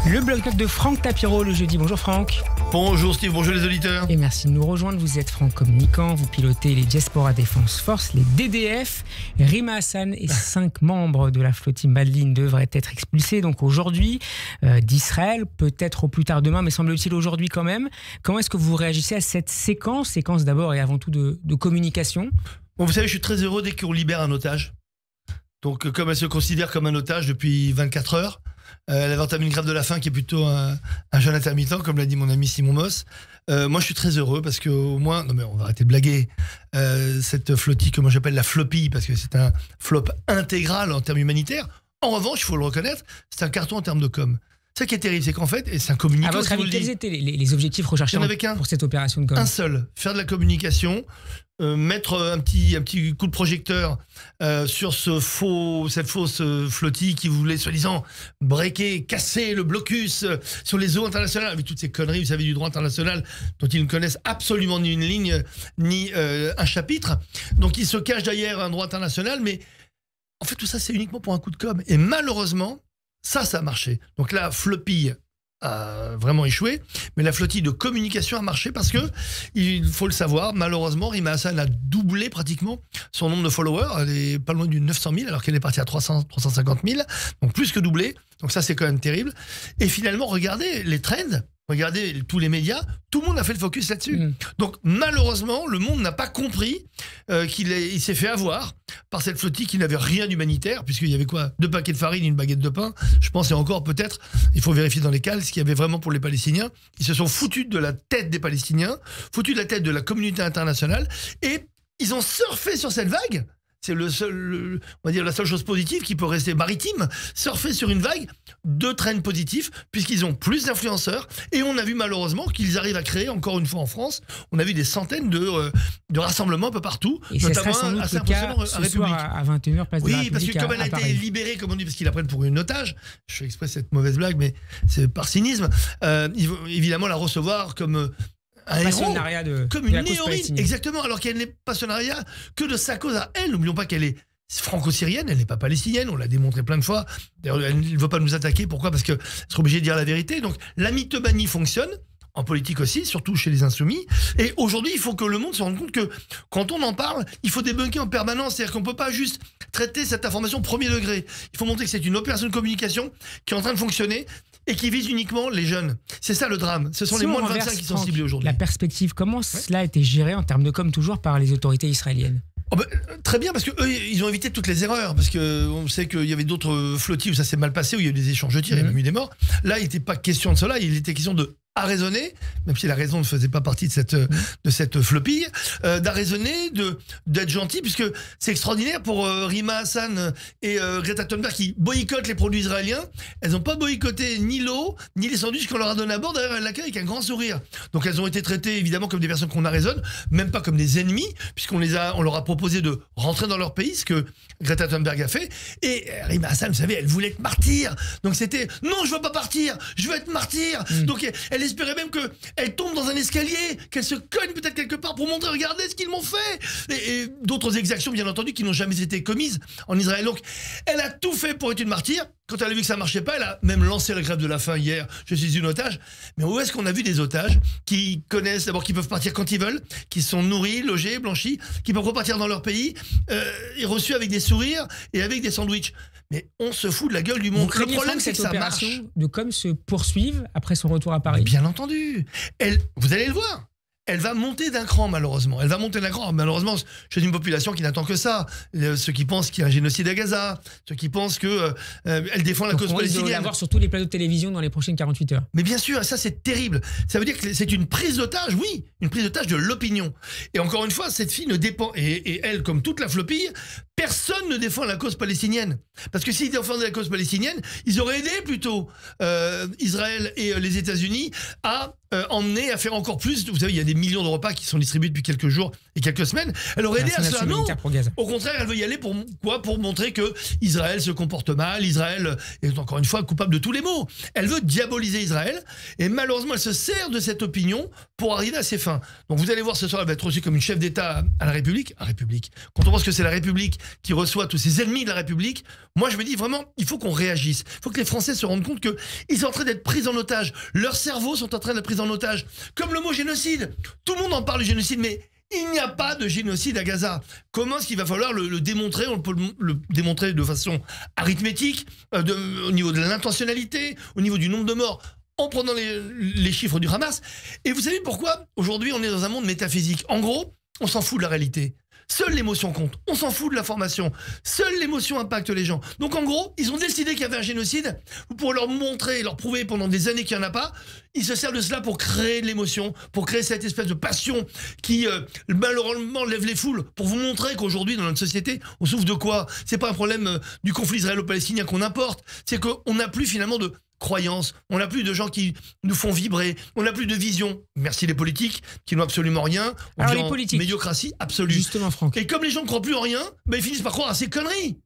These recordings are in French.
Le bloc-notes de Franck Tapiro le jeudi. Bonjour Franck. Bonjour Steve, bonjour les auditeurs. Et merci de nous rejoindre. Vous êtes Franck communicant, vous pilotez les Diaspora Defense Force, les DDF. Rima Hassan et 5 membres de la flottille Madeleine devraient être expulsés donc aujourd'hui d'Israël, peut-être au plus tard demain, mais semble-t-il aujourd'hui quand même. Comment est-ce que vous réagissez à cette séquence d'abord et avant tout de communication? Bon, vous savez, je suis très heureux dès qu'on libère un otage. Donc comme elle se considère comme un otage depuis 24 heures, elle avait entamé une grève de la faim qui est plutôt un jeûne intermittent, comme l'a dit mon ami Simon Moss. Moi, je suis très heureux parce qu'au moins, non mais on va arrêter de blaguer, cette flottille que moi j'appelle la flopille, parce que c'est un flop intégral en termes humanitaires. En revanche, il faut le reconnaître, c'est un carton en termes de com. Ça qui est terrible, c'est qu'en fait, et c'est un communiqué. À votre avis, quels étaient les objectifs recherchés pour cette opération de com? Un seul, faire de la communication, mettre un petit coup de projecteur sur cette fausse flottille qui voulait soi-disant breaker, casser le blocus sur les eaux internationales, avec toutes ces conneries, vous savez, du droit international dont ils ne connaissent absolument ni une ligne ni un chapitre. Donc ils se cachent derrière un droit international, mais en fait tout ça c'est uniquement pour un coup de com. Et malheureusement, ça a marché. Donc la flopille a vraiment échoué, mais la flottille de communication a marché parce que, il faut le savoir, malheureusement, Rima Hassan a doublé pratiquement son nombre de followers. Elle est pas loin du 900 000 alors qu'elle est partie à 350 000, donc plus que doublé. Donc ça, c'est quand même terrible. Et finalement, regardez les trends, regardez tous les médias, tout le monde a fait le focus là-dessus. Donc malheureusement, le monde n'a pas compris qu'il s'est fait avoir par cette flottille qui n'avait rien d'humanitaire, puisqu'il y avait quoi? 2 paquets de farine, une baguette de pain, je pense, et encore peut-être, il faut vérifier dans les cales, ce qu'il y avait vraiment pour les Palestiniens. Ils se sont foutus de la tête des Palestiniens, foutus de la tête de la communauté internationale, et ils ont surfé sur cette vague. C'est on va dire la seule chose positive qui peut rester maritime, surfer sur une vague de trends positifs, puisqu'ils ont plus d'influenceurs. Et on a vu malheureusement qu'ils arrivent à créer, encore une fois en France, on a vu des centaines de rassemblements un peu partout, et notamment sans doute assez impressionnant à République. À 21h, place de la République. Oui, parce que comme elle a été libérée, comme on dit, parce qu'ils la prennent pour une otage, je fais exprès cette mauvaise blague, mais c'est par cynisme, ils vont évidemment la recevoir comme un héros, comme une néorine, exactement, alors qu'elle n'est passionnariat que de sa cause à elle. N'oublions pas qu'elle est franco-syrienne, elle n'est pas palestinienne, on l'a démontré plein de fois. D'ailleurs, elle ne veut pas nous attaquer, pourquoi? Parce qu'elle sera obligée de dire la vérité. Donc la mythomanie fonctionne, en politique aussi, surtout chez les insoumis. Et aujourd'hui, il faut que le monde se rende compte que quand on en parle, il faut débunker en permanence. C'est-à-dire qu'on ne peut pas juste traiter cette information premier degré. Il faut montrer que c'est une opération de communication qui est en train de fonctionner et qui vise uniquement les jeunes. C'est ça le drame. Ce sont les moins de 25 qui sont ciblés aujourd'hui. La perspective, comment cela a été géré en termes de com toujours par les autorités israéliennes? Très bien, parce qu'eux, ils ont évité toutes les erreurs. Parce qu'on sait qu'il y avait d'autres flottilles où ça s'est mal passé, où il y a eu des échanges de tirs, il y a même eu des morts. Là, il n'était pas question de cela, il était question de raisonner, même si la raison ne faisait pas partie de cette flopille, d'arraisonner, d'être gentil, puisque c'est extraordinaire pour Rima Hassan et Greta Thunberg qui boycottent les produits israéliens. Elles n'ont pas boycotté ni l'eau, ni les sandwichs qu'on leur a donné à bord. D'ailleurs, elles l'accueillent avec un grand sourire. Donc elles ont été traitées évidemment comme des personnes qu'on arraisonne, même pas comme des ennemis, puisqu'on leur a proposé de rentrer dans leur pays, ce que Greta Thunberg a fait. Et Rima Hassan, vous savez, elle voulait être martyr. Donc c'était, non, je veux pas partir, je veux être martyr. Donc elle espérait même qu'elle tombe dans un escalier, qu'elle se cogne peut-être quelque part pour montrer, regardez ce qu'ils m'ont fait. Et d'autres exactions, bien entendu, qui n'ont jamais été commises en Israël. Donc, elle a tout fait pour être une martyre. Quand elle a vu que ça marchait pas, elle a même lancé la grève de la faim hier. Je suis une otage. Mais où est-ce qu'on a vu des otages qui connaissent, d'abord, qui peuvent partir quand ils veulent, qui sont nourris, logés, blanchis, qui peuvent repartir dans leur pays, et reçus avec des sourires et avec des sandwichs. Mais on se fout de la gueule du monde. Le problème, c'est que cette opération de com se poursuive après son retour à Paris. Mais bien entendu. Vous allez le voir. Elle va monter d'un cran, malheureusement. Elle va monter d'un cran. Malheureusement, chez une population qui n'attend que ça. Ceux qui pensent qu'il y a un génocide à Gaza. Ceux qui pensent qu'elle défend la cause palestinienne. On va l'avoir sur tous les plateaux de télévision dans les prochaines 48 heures. Mais bien sûr, ça c'est terrible. Ça veut dire que c'est une prise d'otage, oui, une prise d'otage de l'opinion. Et encore une fois, cette fille ne dépend... Et elle, comme toute la flopille, personne ne défend la cause palestinienne. Parce que s'ils défendaient la cause palestinienne, ils auraient aidé plutôt Israël et les États-Unis à emmener, à faire encore plus. Vous savez, il y a des millions de repas qui sont distribués depuis quelques jours et quelques semaines. Elle aurait aidé à cela. Non. Au contraire, elle veut y aller pour quoi? Pour montrer que Israël se comporte mal, Israël est encore une fois coupable de tous les maux. Elle veut diaboliser Israël et malheureusement, elle se sert de cette opinion pour arriver à ses fins. Donc vous allez voir ce soir, elle va être reçue comme une chef d'État à la République. Quand on pense que c'est la République qui reçoit tous ses ennemis de la République, moi je me dis vraiment, il faut qu'on réagisse. Il faut que les Français se rendent compte qu'ils sont en train d'être pris en otage. Leurs cerveaux sont en train d'être pris en otage. Comme le mot génocide. Tout le monde en parle du génocide, mais il n'y a pas de génocide à Gaza. Comment est-ce qu'il va falloir le démontrer? On peut le démontrer de façon arithmétique, au niveau de l'intentionnalité, au niveau du nombre de morts, en prenant les chiffres du Hamas. Et vous savez pourquoi? Aujourd'hui, on est dans un monde métaphysique. En gros, on s'en fout de la réalité. Seule l'émotion compte. On s'en fout de l'information. Seule l'émotion impacte les gens. Donc en gros, ils ont décidé qu'il y avait un génocide pour leur montrer, leur prouver pendant des années qu'il n'y en a pas. Ils se servent de cela pour créer de l'émotion, pour créer cette espèce de passion qui malheureusement lève les foules, pour vous montrer qu'aujourd'hui dans notre société, on souffre de quoi? C'est pas un problème du conflit israélo-palestinien qu'on importe, c'est qu'on n'a plus finalement de croyances, on n'a plus de gens qui nous font vibrer, on n'a plus de vision. Merci les politiques qui n'ont absolument rien. On Alors les politiques, médiocratie absolue. Justement, Franck. Et comme les gens ne croient plus en rien, ben ils finissent par croire à ces conneries.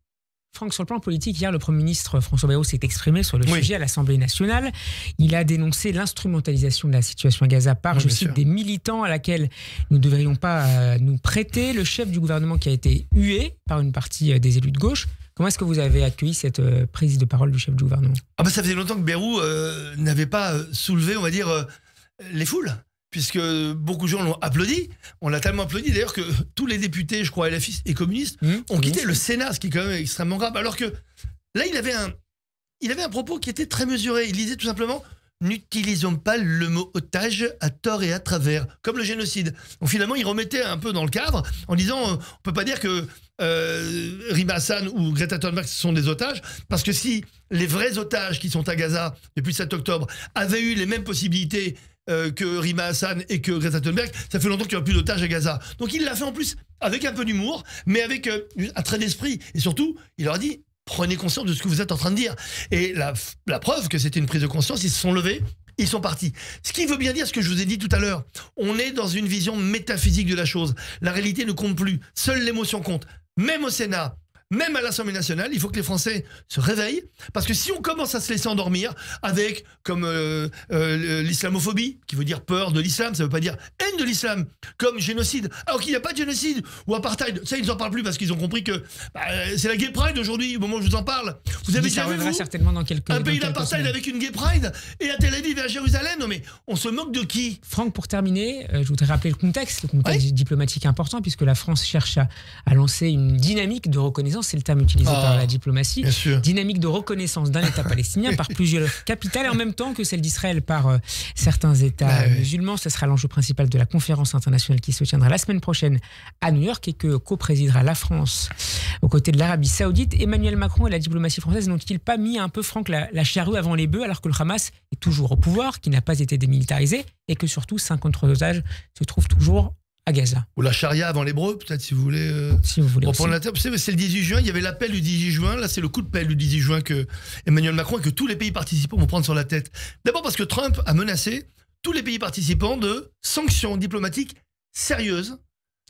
Franck, sur le plan politique, hier, le Premier ministre François Bayrou s'est exprimé sur le sujet à l'Assemblée nationale. Il a dénoncé l'instrumentalisation de la situation à Gaza par, je cite, des militants à laquelle nous ne devrions pas nous prêter. Le chef du gouvernement qui a été hué par une partie des élus de gauche. Comment est-ce que vous avez accueilli cette prise de parole du chef du gouvernement? Ça faisait longtemps que Bayrou n'avait pas soulevé, on va dire, les foules. Puisque beaucoup de gens l'ont applaudi. On l'a tellement applaudi d'ailleurs que tous les députés, je crois, LFistes et communistes, ont quitté le Sénat, ce qui est quand même extrêmement grave. Alors que là, il avait un propos qui était très mesuré. Il disait tout simplement: n'utilisons pas le mot otage à tort et à travers, comme le génocide. Donc finalement, il remettait un peu dans le cadre en disant on peut pas dire que Rima Hassan ou Greta Thunberg sont des otages, parce que si les vrais otages qui sont à Gaza depuis le 7 octobre avaient eu les mêmes possibilités que Rima Hassan et que Greta Thunberg, ça fait longtemps qu'il n'y a plus d'otages à Gaza. Donc il l'a fait en plus avec un peu d'humour, mais avec un trait d'esprit. Et surtout, il leur a dit: prenez conscience de ce que vous êtes en train de dire. Et la preuve que c'était une prise de conscience, ils se sont levés, ils sont partis. Ce qui veut bien dire ce que je vous ai dit tout à l'heure. On est dans une vision métaphysique de la chose. La réalité ne compte plus. Seule l'émotion compte. Même au Sénat, même à l'Assemblée nationale, il faut que les Français se réveillent, parce que si on commence à se laisser endormir avec, comme l'islamophobie, qui veut dire peur de l'islam, ça veut pas dire haine de l'islam, comme génocide, alors qu'il n'y a pas de génocide, ou apartheid, ça ils n'en parlent plus parce qu'ils ont compris que c'est la Gay Pride aujourd'hui, au moment où je vous en parle. Vous avez déjà vu, vous, certainement dans quelques, un pays d'apartheid avec une Gay Pride, et à Tel Aviv et à Jérusalem? Non mais on se moque de qui? Franck, pour terminer, je voudrais rappeler le contexte diplomatique important, puisque la France cherche à lancer une dynamique de reconnaissance, c'est le terme utilisé par la diplomatie, dynamique de reconnaissance d'un État palestinien par plusieurs capitales, et en même temps que celle d'Israël par certains États musulmans. Ce sera l'enjeu principal de la conférence internationale qui se tiendra la semaine prochaine à New York et que co-présidera la France aux côtés de l'Arabie Saoudite. Emmanuel Macron et la diplomatie française n'ont-ils pas mis un peu, Franck, la charrue avant les bœufs, alors que le Hamas est toujours au pouvoir, qui n'a pas été démilitarisé et que surtout 53 otages se trouvent toujours à Gaza? Ou la charia avant l'hébreu, peut-être, si vous voulez. Si vous voulez. Reprendre la table. Vous savez, c'est le 18 juin, il y avait l'appel du 18 juin. Là, c'est le coup de pelle du 18 juin que Emmanuel Macron et que tous les pays participants vont prendre sur la tête. D'abord parce que Trump a menacé tous les pays participants de sanctions diplomatiques sérieuses.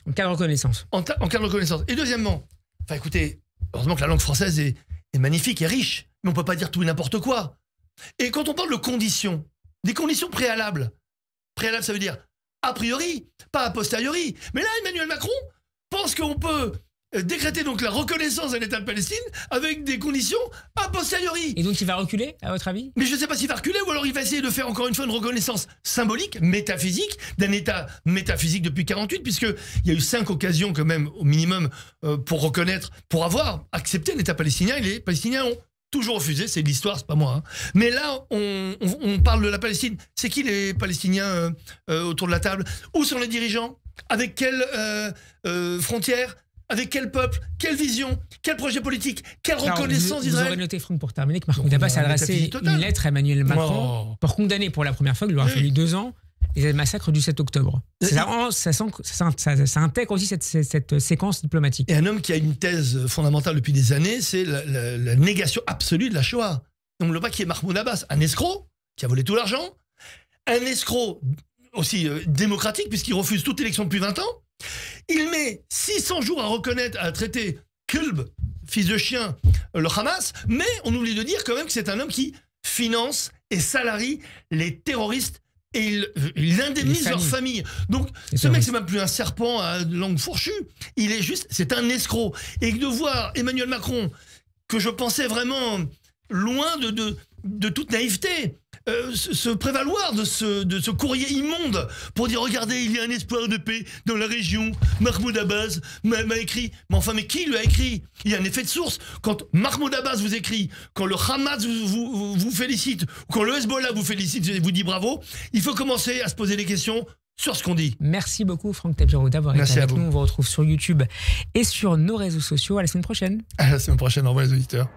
En cas de reconnaissance. En cas de reconnaissance. Et deuxièmement, écoutez, heureusement que la langue française est magnifique et riche, mais on ne peut pas dire tout et n'importe quoi. Et quand on parle de conditions, des conditions préalables, ça veut dire a priori, pas a posteriori. Mais là, Emmanuel Macron pense qu'on peut décréter donc la reconnaissance d'un État de Palestine avec des conditions a posteriori. Et donc il va reculer, à votre avis? Mais je ne sais pas s'il va reculer, ou alors il va essayer de faire encore une fois une reconnaissance symbolique, métaphysique, d'un État métaphysique depuis 48, puisqu'il y a eu 5 occasions quand même au minimum pour reconnaître, pour avoir accepté un État palestinien, et les Palestiniens ont toujours refusé. C'est de l'histoire, c'est pas moi. Mais là, on parle de la Palestine. C'est qui les Palestiniens autour de la table? Où sont les dirigeants? Avec quelles frontières? Avec quel peuple? Quelle vision? Quel projet politique? Quelle reconnaissance d'Israël? Vous aurez noté, Franck, pour terminer, que Mahmoud Abbas a adressé une lettre à Emmanuel Macron pour condamner pour la première fois, il lui aura fallu 2 ans, les massacres du 7 octobre. Ça intègre aussi cette séquence diplomatique. Et un homme qui a une thèse fondamentale depuis des années, c'est la négation absolue de la Shoah. On ne voit pas qui est Mahmoud Abbas, un escroc qui a volé tout l'argent, un escroc aussi démocratique, puisqu'il refuse toute élection depuis 20 ans. Il met 600 jours à reconnaître, à traiter Kulb, fils de chien, le Hamas, mais on oublie de dire quand même que c'est un homme qui finance et salarie les terroristes et il indemnise leur famille. Donc ce mec, c'est même plus un serpent à langue fourchue, c'est un escroc. Et de voir Emmanuel Macron, que je pensais vraiment loin de toute naïveté, se prévaloir de ce courrier immonde pour dire regardez, il y a un espoir de paix dans la région, Mahmoud Abbas m'a écrit. Mais enfin, mais qui lui a écrit? Il y a un effet de source. Quand Mahmoud Abbas vous écrit, quand le Hamas vous félicite, ou quand le Hezbollah vous félicite et vous dit bravo, il faut commencer à se poser des questions sur ce qu'on dit. Merci beaucoup Franck Tabjerou d'avoir été avec nous. On vous retrouve sur YouTube et sur nos réseaux sociaux. À la semaine prochaine. À la semaine prochaine. Au revoir les auditeurs.